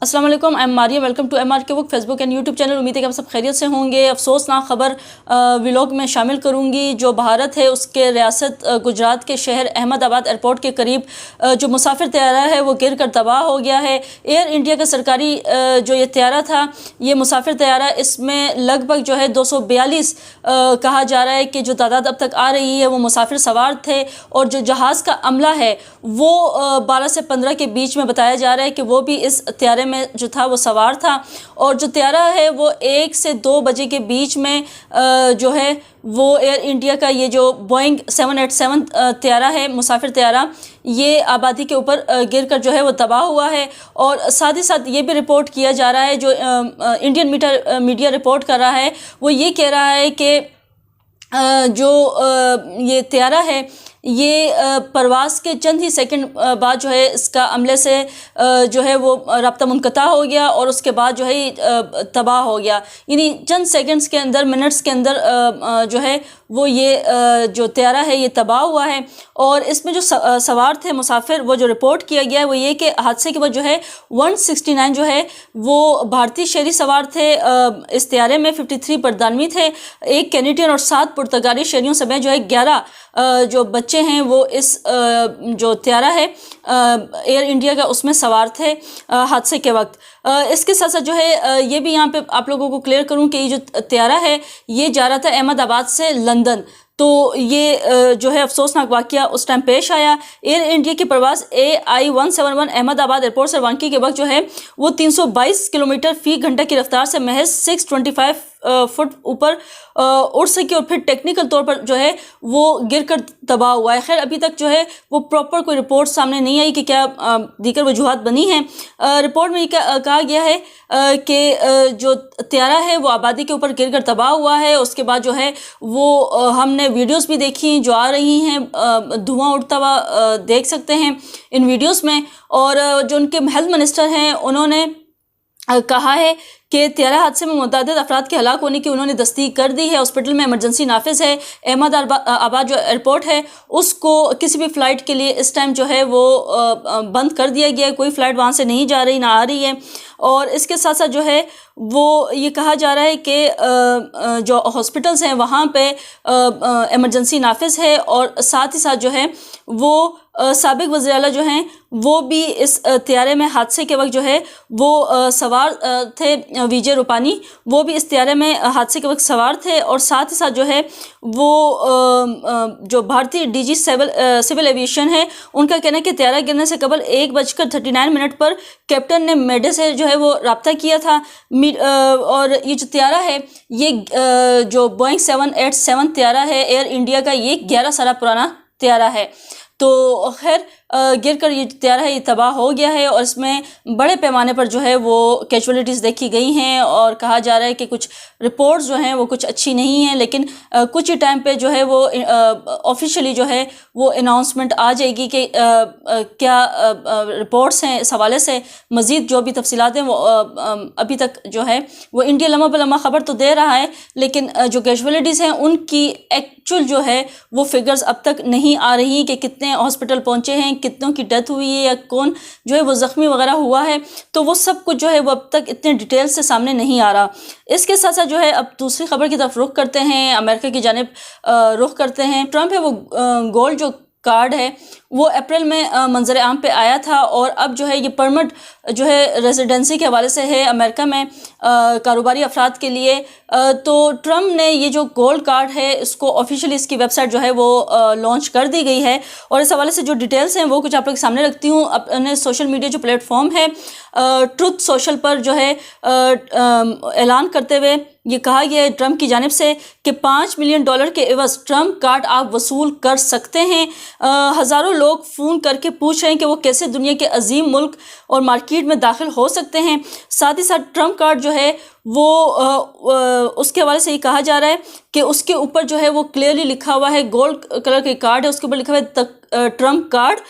अस्सलाम वालेकुम, I am Maria. Welcome to MR के book Facebook and YouTube channel. उम्मीद है कि आप सब खैरियत से होंगे। अफसोसनाक खबर व्लॉग में शामिल करूंगी। जो भारत है उसके रियासत गुजरात के शहर अहमदाबाद एयरपोर्ट के करीब जो मुसाफिर तैयारा है वो गिर कर तबाह हो गया है। एयर इंडिया का सरकारी जो ये तैयारा था, ये मुसाफिर तैयारा, इसमें लगभग जो है 242 कहा जा रहा है कि जो तादाद अब तक आ रही है वो मुसाफिर सवार थे। और जो जहाज़ का अमला है वो 12 से 15 के बीच में बताया जा रहा है कि वो भी इस तैयारे में जो था वो सवार था। और जो तैयारा है वो 1 से 2 बजे के बीच में जो है वो एयर इंडिया का ये जो बोइंग 787 तैयारा है, मुसाफिर तैयारा, ये आबादी के ऊपर गिर कर जो है वो तबाह हुआ है। और साथ ही साथ ये भी रिपोर्ट किया जा रहा है, जो इंडियन मीडिया रिपोर्ट कर रहा है, वो ये कह रहा है कि जो ये तैयारा है ये परवाज़ के चंद ही सेकंड बाद जो है इसका अमले से जो है वो रब्ता मुनक़ता हो गया और उसके बाद जो है तबाह हो गया। यानी चंद सेकंड्स के अंदर, मिनट्स के अंदर जो है वो ये जो तैयारा है ये तबाह हुआ है। और इसमें जो सवार थे मुसाफिर, वो जो रिपोर्ट किया गया है वो ये कि हादसे के बाद जो है 169 जो है वो भारतीय शहरी सवार थे इस तैयारे में। 53 बरतानवी थे, 1 कैनेडियन और 7 पुर्तगाली शहरियों समेत जो है 11 जो बच्चे हैं वो इस जो तैयारा है एयर इंडिया का उसमें सवार थे हादसे के वक्त। इसके साथ साथ जो है ये भी यहाँ पे आप लोगों को क्लियर करूँ कि ये जो तैयारा है ये जा रहा था अहमदाबाद से लंदन। तो ये जो है अफसोसनाक वाक़या उस टाइम पेश आया। एयर इंडिया की परवाज़ AI-171 अहमदाबाद एयरपोर्ट से रवानगी के वक्त जो है वो 322 किलोमीटर फ़ी घंटा की रफ्तार से महज 625 फुट ऊपर उड़ सकी और फिर टेक्निकल तौर पर जो है वो गिर कर तबाह हुआ है। खैर अभी तक जो है वो प्रॉपर कोई रिपोर्ट सामने नहीं आई कि क्या दीगर वजूहात बनी हैं। रिपोर्ट में कहा गया है कि जो तैयारा है वो आबादी के ऊपर गिर कर तबाह हुआ है। उसके बाद जो है वो हमने वीडियोस भी देखी जो आ रही हैं, धुआं उड़ता हुआ देख सकते हैं इन वीडियोस में। और जो उनके हेल्थ मिनिस्टर हैं उन्होंने कहा है कि तैयारा हादसे में मुतअद्दिद अफराद के हलाक होने की उन्होंने तस्दीक कर दी है। हॉस्पिटल में इमरजेंसी नाफिज है। अहमदाबाद जो एयरपोर्ट है उसको किसी भी फ़्लाइट के लिए इस टाइम जो है वो बंद कर दिया गया है। कोई फ़्लाइट वहाँ से नहीं जा रही, ना आ रही है। और इसके साथ साथ जो है वो ये कहा जा रहा है कि जो हॉस्पिटल्स हैं वहाँ पे इमरजेंसी नाफिज है। और साथ ही साथ जो है वो साबिक वज़ीर आला जो हैं वो भी इस तैयारे में हादसे के वक्त जो है वो सवार थे। विजय रूपानी वो भी इस तैयारे में हादसे के वक्त सवार थे। और साथ ही साथ जो है वो जो भारतीय DG सिविल एविएशन है उनका कहना है कि तैयारा गिरने से कबल 1:39 पर कैप्टन ने मेडे से जो है वो रब्ता किया था। और ये जो तैयारा है ये जो बोइंग 787 तैयारा है एयर इंडिया का, ये 11 साल पुराना तैयारा है। तो खैर गिर कर ये तैयारा है ये तबाह हो गया है और इसमें बड़े पैमाने पर जो है वो कैजुअलिटीज़ देखी गई हैं। और कहा जा रहा है कि कुछ रिपोर्ट्स जो हैं वो कुछ अच्छी नहीं हैं, लेकिन कुछ ही टाइम पे जो है वो ऑफिशियली जो है वो अनाउंसमेंट आ जाएगी कि क्या रिपोर्ट्स हैं। इस हवाले से मज़ीद जो भी तफसीलात हैं वो अभी तक जो है वो इंडिया लम्हा बलम्हा ख़बर तो दे रहा है, लेकिन जो कैजुअलिटीज़ हैं उनकी एक्चुअल जो है वो फिगर्स अब तक नहीं आ रही कि कितने हॉस्पिटल पहुँचे हैं, कितनों की डेथ हुई है या कौन जो है वो ज़ख्मी वगैरह हुआ है। तो वो सब कुछ जो है वो अब तक इतने डिटेल से सामने नहीं आ रहा। इसके साथ साथ जो है अब दूसरी खबर की तरफ रुख करते हैं, अमेरिका की जानिब रुख करते हैं। ट्रंप है वो गोल्ड जो कार्ड है वो अप्रैल में मंजर आम पे आया था और अब जो है ये परमिट जो है रेजिडेंसी के हवाले से है अमेरिका में कारोबारी अफराद के लिए। तो ट्रंप ने ये जो गोल्ड कार्ड है इसको ऑफिशियली इसकी वेबसाइट जो है वो लॉन्च कर दी गई है। और इस हवाले से जो डिटेल्स हैं वो कुछ आप लोग के सामने रखती हूँ। अपने सोशल मीडिया जो प्लेटफॉर्म है ट्रुथ सोशल पर जो है ऐलान करते हुए ये कहा गया है ट्रंप की जानिब से कि $5 मिलियन के एवज़ ट्रंप कार्ड आप वसूल कर सकते हैं। हज़ारों लोग फ़ोन करके पूछ रहे हैं कि वो कैसे दुनिया के अजीम मुल्क और मार्केट में दाखिल हो सकते हैं। साथ ही साथ ट्रंप कार्ड जो है वो उसके हवाले से ये कहा जा रहा है कि उसके ऊपर जो है वो क्लियरली लिखा हुआ है, गोल्ड कलर के कार्ड है, उसके ऊपर लिखा हुआ है ٹرمپ کارڈ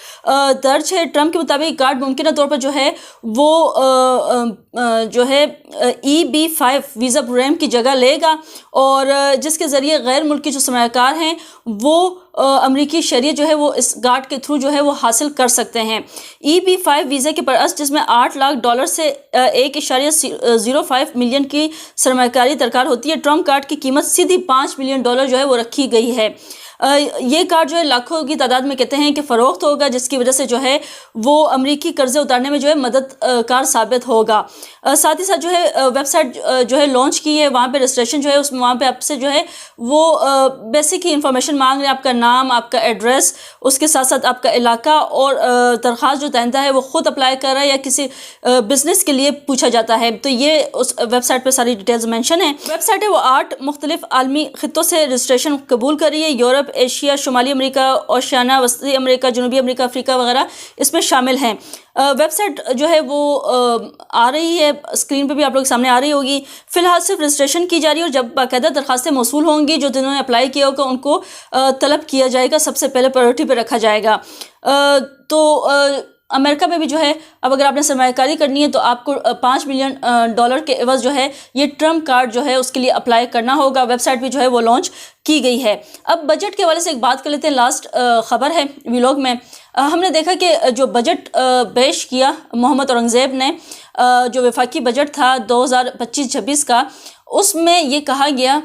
درج ہے۔ ٹرمپ کے مطابق کارڈ ممکنہ طور پر جو ہے وہ جو ہے EB-5 ویزا پروگرام کی جگہ لے گا، اور جس کے ذریعے غیر ملکی جو سرمایہ کار ہیں وہ امریکی شہریت جو ہے وہ اس کارڈ کے تھرو جو ہے وہ حاصل کر سکتے ہیں۔ EB-5 ویزا کے برعکس جس میں $8 لاکھ سے 1.05 ملین کی سرمایہ کاری درکار ہوتی ہے، ٹرمپ کارڈ کی قیمت سیدھی $5 ملین جو ہے وہ رکھی گئی ہے۔ یہ کارڈ جو ہے لاکھوں کی تعداد میں کہتے ہیں کہ فروخت ہوگا، جس کی وجہ سے جو ہے وہ امریکی قرضے اتارنے میں جو ہے مددگار ثابت ہوگا۔ ساتھ ہی ساتھ جو ہے ویب سائٹ جو ہے لانچ کی ہے، وہاں پہ رجسٹریشن جو ہے اس میں وہاں پہ آپ سے جو ہے وہ بیسک ہی انفارمیشن مانگ رہے ہیں، آپ کا نام، آپ کا ایڈریس، اس کے ساتھ ساتھ آپ کا علاقہ، اور درخواست جو دہندہ ہے وہ خود اپلائی کر رہا ہے یا کسی بزنس کے لیے پوچھا جاتا ہے، تو یہ اس ویب سائٹ پہ ساری ڈیٹیلز مینشن ہیں۔ ویب سائٹ ہے وہ 8 مختلف عالمی خطوں سے رجسٹریشن قبول کر رہی ہے۔ یورپ، ایشیا، شمالی امریکہ، اوشیانہ، وسطی امریکہ، جنوبی امریکہ، افریقہ وغیرہ اس میں شامل ہیں۔ ویب سائٹ جو ہے وہ آ رہی ہے، اسکرین پہ بھی آپ لوگ سامنے آ رہی ہوگی۔ فی الحال صرف رجسٹریشن کی جا رہی ہے، اور جب باقاعدہ درخواستیں موصول ہوں گی، جو جنہوں نے اپلائی کیا ہوگا ان کو طلب کیا جائے گا، سب سے پہلے پرائیورٹی پہ رکھا جائے گا۔ تو امریکہ میں بھی جو ہے اب اگر آپ نے سرمایہ کاری کرنی ہے تو آپ کو $5 ملین کے عوض جو ہے یہ ٹرمپ کارڈ جو ہے اس کے لیے اپلائی کرنا ہوگا۔ ویب سائٹ بھی جو ہے وہ لانچ کی گئی ہے۔ اب بجٹ کے حوالے سے ایک بات کر لیتے ہیں، لاسٹ خبر ہے ویلاگ میں۔ ہم نے دیکھا کہ جو بجٹ پیش کیا محمد اورنگزیب نے، جو وفاقی بجٹ تھا 2025-26 کا، اس میں یہ کہا گیا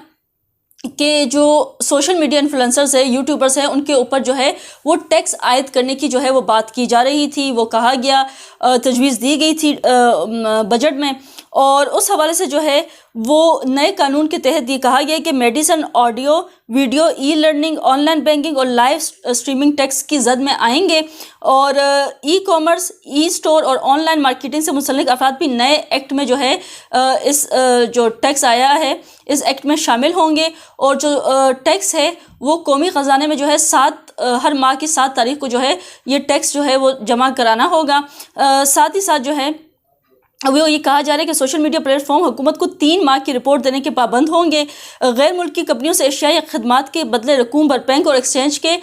کہ جو سوشل میڈیا انفلوئنسرز ہیں، یوٹیوبرز ہیں، ان کے اوپر جو ہے وہ ٹیکس عائد کرنے کی جو ہے وہ بات کی جا رہی تھی، وہ کہا گیا، تجویز دی گئی تھی بجٹ میں، اور اس حوالے سے جو ہے وہ نئے قانون کے تحت یہ کہا گیا کہ medicine, audio, video, e learning, on line banking اور لائیو اسٹریمنگ ٹیکس کی زد میں آئیں گے، اور ای کامرس، ای اسٹور اور آن لائن مارکیٹنگ سے منسلک افراد بھی نئے ایکٹ میں جو ہے اس جو ٹیکس آیا ہے اس ایکٹ میں شامل ہوں گے، اور جو ٹیکس ہے وہ قومی خزانے میں جو ہے ہر ماہ کی 7 تاریخ کو جو ہے یہ ٹیکس جو ہے وہ جمع کرانا ہوگا۔ ساتھ ہی ساتھ جو ہے وہ یہ کہا جا رہا ہے کہ سوشل میڈیا پلیٹ فارم حکومت کو 3 ماہ کی رپورٹ دینے کے پابند ہوں گے۔ غیر ملکی کمپنیوں سے اشیاء یا خدمات کے بدلے رقوم پر بینک اور ایکسچینج کے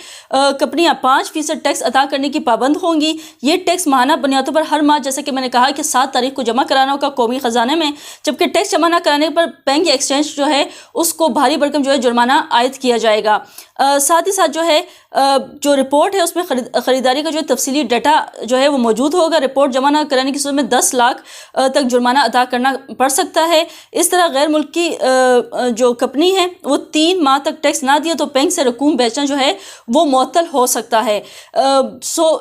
کمپنیاں 5% ٹیکس ادا کرنے کی پابند ہوں گی۔ یہ ٹیکس ماہانہ بنیادوں پر ہر ماہ، جیسے کہ میں نے کہا کہ 7 تاریخ کو جمع کرانا ہوگا قومی خزانے میں، جبکہ ٹیکس جمع نہ کرانے پر بینک یا ایکسچینج جو ہے اس کو بھاری بھرکم جو ہے جرمانہ عائد کیا جائے گا۔ ساتھ ہی ساتھ جو ہے جو رپورٹ ہے اس میں خریداری کا جو تفصیلی ڈیٹا جو ہے وہ موجود ہوگا۔ رپورٹ جمع نہ کرانے کی صورت میں 10 لاکھ تک جرمانہ ادا کرنا پڑ سکتا ہے۔ اس طرح غیر ملکی جو کمپنی ہے وہ 3 ماہ تک ٹیکس نہ دیا تو بینک سے رقوم بیچنا جو ہے وہ معطل ہو سکتا ہے۔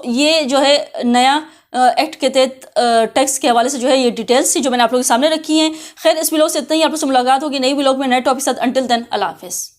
یہ جو ہے نیا ایکٹ کے تحت ٹیکس کے حوالے سے جو ہے یہ ڈیٹیلز تھی جو میں نے آپ لوگوں کے سامنے رکھی ہیں۔ خیر، اس ویلاگ سے اتنا ہی، آپ لوگوں سے ملاقات ہوگی نئی ویلاگ میں نئے ٹاپک کے ساتھ۔ انٹل دین، اللہ حافظ۔